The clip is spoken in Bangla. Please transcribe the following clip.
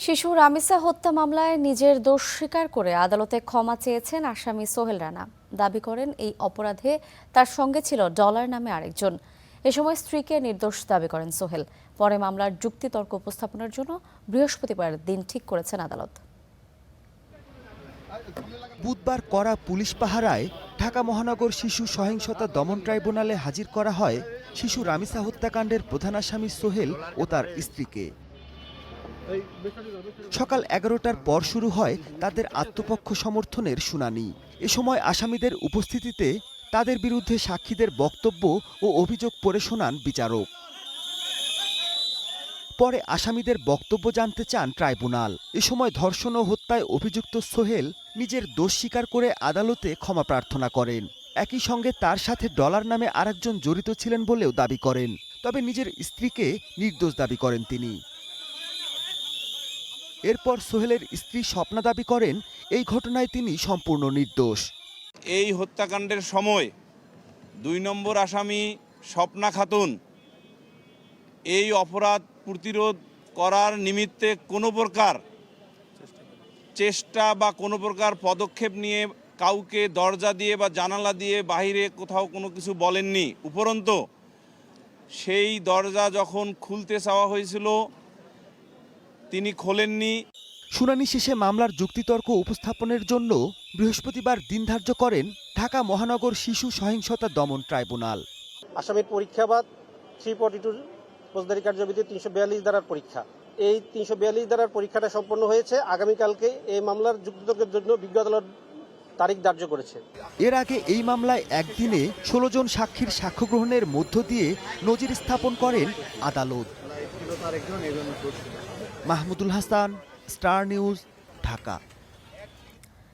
শিশু রামিসা হত্যা মামলায় নিজের দোষ স্বীকার করে আদালতে ক্ষমা চেয়েছেন আসামি সোহেল রানা। দাবি করেন এই অপরাধে তার সঙ্গে ছিল ডলার নামে আরেকজন। এ সময় স্ত্রীকে নির্দোষ দাবি করেন সোহেল। পরে মামলার যুক্তিতর্ক উপস্থাপনের জন্য বৃহস্পতিবার দিন ঠিক করেছেন আদালত। বুধবার কড়া পুলিশ পাহারায় ঢাকা মহানগর শিশু সহিংসতা দমন ট্রাইব্যুনালে হাজির করা হয় শিশু রামিসা হত্যাকাণ্ডের প্রধান আসামি সোহেল ও তার স্ত্রীকে। সকাল 11টার পর শুরু হয় তাদের আত্মপক্ষ সমর্থনের শুনানি। এ সময় আসামিদের উপস্থিতিতে তাদের বিরুদ্ধে সাক্ষীদের বক্তব্য ও অভিযোগ পড়ে শোনান বিচারক। পরে আসামিদের বক্তব্য জানতে চান ট্রাইব্যুনাল। এ সময় ধর্ষণ ও হত্যায় অভিযুক্ত সোহেল নিজের দোষ স্বীকার করে আদালতে ক্ষমা প্রার্থনা করেন। একই সঙ্গে তার সাথে ডলার নামে আরেকজন জড়িত ছিলেন বলেও দাবি করেন। তবে নিজের স্ত্রীকে নির্দোষ দাবি করেন তিনি। এরপর সোহেলের স্ত্রী স্বপ্না দাবি করেন এই ঘটনায় তিনি সম্পূর্ণ নির্দোষ। এই হত্যাকাণ্ডের সময় ২ নম্বর আসামি স্বপ্না খাতুন এই অপরাধ প্রতিরোধ করার নিমিত্তে কোনো প্রকার চেষ্টা বা কোনো প্রকার পদক্ষেপ নিয়ে কাউকে দরজা দিয়ে বা জানালা দিয়ে বাইরে কোথাও কোনো কিছু বলেননি। উপরন্তু সেই দরজা যখন খুলতে চাওয়া হয়েছিল তিনি খোলেননি। শুনানি শেষে মামলার যুক্তিতর্ক উপস্থাপনের জন্য বৃহস্পতিবার দিন ধার্য করেন ঢাকা মহানগর শিশু সহিংসতা দমন ট্রাইব্যুনাল। আসামির পরীক্ষাবাদ 342 ফৌজদারি কার্যবিধি 342 ধারার পরীক্ষা। এই 342 ধারার পরীক্ষাটা সম্পন্ন হয়েছে। আগামীকালকে এই মামলার যুক্তিতর্কের জন্য বিজ্ঞ আদালত তারিখ ধার্য করেছে। এর আগে এই মামলায় একদিনে 16 জন সাক্ষীর সাক্ষ্য গ্রহণের মধ্য দিয়ে নজির স্থাপন করেন আদালত। Mahmudul Hasan, star news, Dhaka.